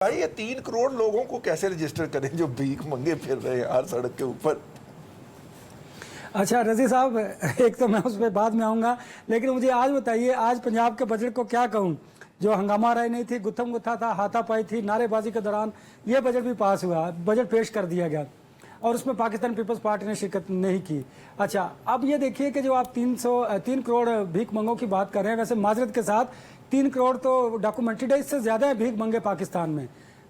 भाई ये 3 करोड़ लोगों को कैसे रजिस्टर करें जो भीख मंगे फिर रहे हैं हर सड़क के ऊपर। अच्छा रजी साहब, एक तो मैं उस पर बाद में आऊँगा, लेकिन मुझे आज बताइए, आज पंजाब के बजट को क्या कहूँ। जो हंगामा राय नहीं थी, गुत्थम गुत्था था, हाथापाई थी, नारेबाजी के दौरान ये बजट भी पास हुआ, बजट पेश कर दिया गया और उसमें पाकिस्तान पीपल्स पार्टी ने शिरकत नहीं की। अच्छा, अब ये देखिए कि जो आप 3 करोड़ भीख मंगों की बात कर रहे हैं, वैसे माजरत के साथ 3 करोड़ तो डॉक्यूमेंटेड है, इससे ज़्यादा है भीख मंगे पाकिस्तान में,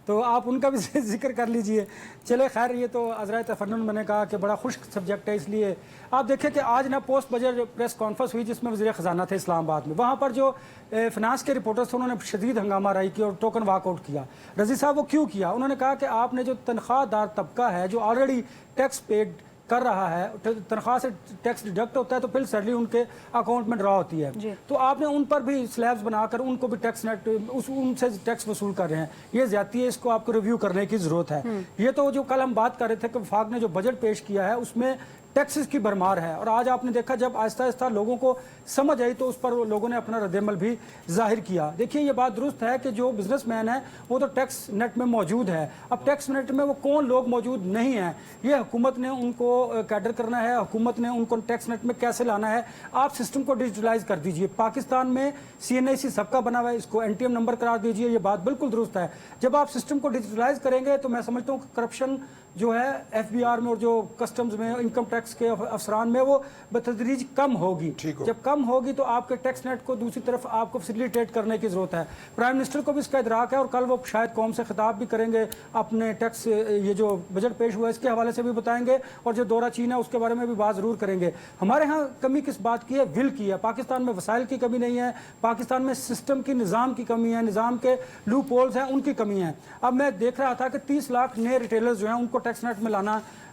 तो आप उनका भी जिक्र कर लीजिए। चले खैर, ये तो अज़राए तफन्नुन मैंने कहा कि बड़ा खुश्क सब्जेक्ट है, इसलिए आप देखें कि आज ना पोस्ट बजट प्रेस कॉन्फ्रेंस हुई जिसमें वज़ीर ख़जाना थे इस्लामाबाद में। वहाँ पर जो फिनांस के रिपोर्टर्स थे उन्होंने शदीद हंगामा राई की और टोकन वाकआउट किया। रज़ी साहब वो क्यों किया? उन्होंने कहा कि आपने जो तनख्वाहदार तबका है जो ऑलरेडी टैक्स पेड कर रहा है, तनख्वाह से टैक्स डिडक्ट होता है तो फिर सैलरी उनके अकाउंट में ड्रा होती है, तो आपने उन पर भी स्लैब्स बनाकर उनको भी टैक्स नेट उनसे टैक्स वसूल कर रहे हैं। ये ज्यादती है, इसको आपको रिव्यू करने की जरूरत है। ये तो जो कल हम बात कर रहे थे कि वफाक ने जो बजट पेश किया है उसमें टैक्सेस की भरमार है, और आज आपने देखा जब आहिस्ता आहिस्ता लोगों को समझ आई तो उस पर लोगों ने अपना रद्दअमल भी जाहिर किया। देखिए ये बात दुरुस्त है कि जो बिजनेसमैन है वो तो टैक्स नेट में मौजूद है, अब टैक्स नेट में वो कौन लोग मौजूद नहीं हैं, ये हुकूमत ने उनको कैडर करना है, हुकूमत ने उनको टैक्स नेट में कैसे लाना है। आप सिस्टम को डिजिटलाइज कर दीजिए। पाकिस्तान में CNIC सबका बना हुआ है, इसको NTM नंबर करार दीजिए, ये बात बिल्कुल दुरुस्त है। जब आप सिस्टम को डिजिटलाइज करेंगे तो मैं समझता हूँ करप्शन जो है FBR में और जो कस्टम्स में, इनकम टैक्स के अफसरान में, वो बतदरीज कम होगी। जब कम होगी तो आपके टैक्स नेट को दूसरी तरफ आपको फैसिलिटेट करने की जरूरत है। प्राइम मिनिस्टर को भी इसका इदराक है और कल वो शायद कौम से खिताब भी करेंगे, अपने टैक्स ये जो बजट पेश हुआ है इसके हवाले से भी बताएंगे, और जो दौरा चीन है उसके बारे में भी बात जरूर करेंगे। हमारे यहाँ कमी किस बात की है? विल की है। पाकिस्तान में वसाइल की कमी नहीं है, पाकिस्तान में सिस्टम की, निज़ाम की कमी है, निज़ाम के लूप होल्स हैं उनकी कमी है। अब मैं देख रहा था कि 30 लाख नए रिटेलर्स जो हैं उनको टैक्स नेट में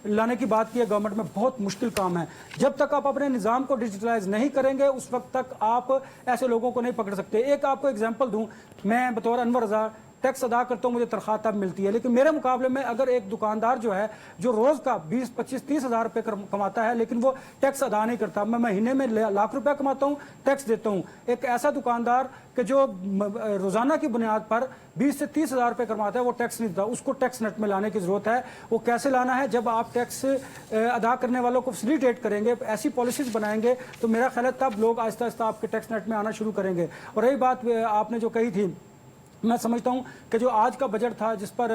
लाने की बात की है गवर्नमेंट में, बहुत मुश्किल काम है। जब तक आप अपने निज़ाम को डिजिटलाइज नहीं करेंगे उस वक्त तक आप ऐसे लोगों को नहीं पकड़ सकते। एक आपको एग्जांपल दूं, मैं बतौर अनवर रज़ा टैक्स अदा करता हूँ, मुझे तनख्वाह तब मिलती है, लेकिन मेरे मुकाबले में अगर एक दुकानदार जो है जो रोज़ का 20, 25, 30 हज़ार रुपये कमाता है लेकिन वो टैक्स अदा नहीं करता, मैं महीने में लाख रुपया कमाता हूँ, टैक्स देता हूँ। एक ऐसा दुकानदार कि जो रोज़ाना की बुनियाद पर 20 से 30 हज़ार रुपये कमाता है वो टैक्स नहीं देता, उसको टैक्स नेट में लाने की ज़रूरत है। वो कैसे लाना है? जब आप टैक्स अदा करने वालों को फैसिलिटेट करेंगे, ऐसी पॉलिसीज़ बनाएंगे तो मेरा ख्याल है तब लोग आहिस्ता आहिस्ता आपके टैक्स नेट में आना शुरू करेंगे। और रही बात आपने जो कही थी, मैं समझता हूं कि जो आज का बजट था जिस पर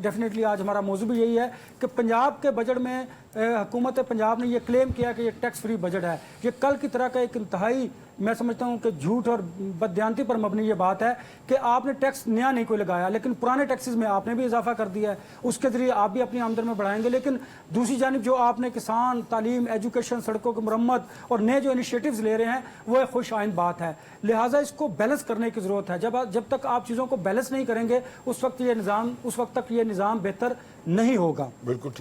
डेफिनेटली आज हमारा मौजू भी यही है कि पंजाब के बजट में हुकूमत पंजाब ने ये क्लेम किया कि ये टैक्स फ्री बजट है। ये कल की तरह का एक इंतहाई, मैं समझता हूं कि झूठ और बदयांती पर मबनी ये बात है कि आपने टैक्स नया नहीं कोई लगाया, लेकिन पुराने टैक्सेस में आपने भी इजाफा कर दिया है, उसके जरिए आप भी अपनी आमदन में बढ़ाएंगे। लेकिन दूसरी जानिब जो आपने किसान, तालीम, एजुकेशन, सड़कों की मरम्मत और नए जो इनिशिएटिव्स ले रहे हैं वो एक खुश आइंद बात है। लिहाजा इसको बैलेंस करने की ज़रूरत है। जब तक आप चीज़ों को बैलेंस नहीं करेंगे उस वक्त तक ये निज़ाम बेहतर नहीं होगा। बिल्कुल ठीक।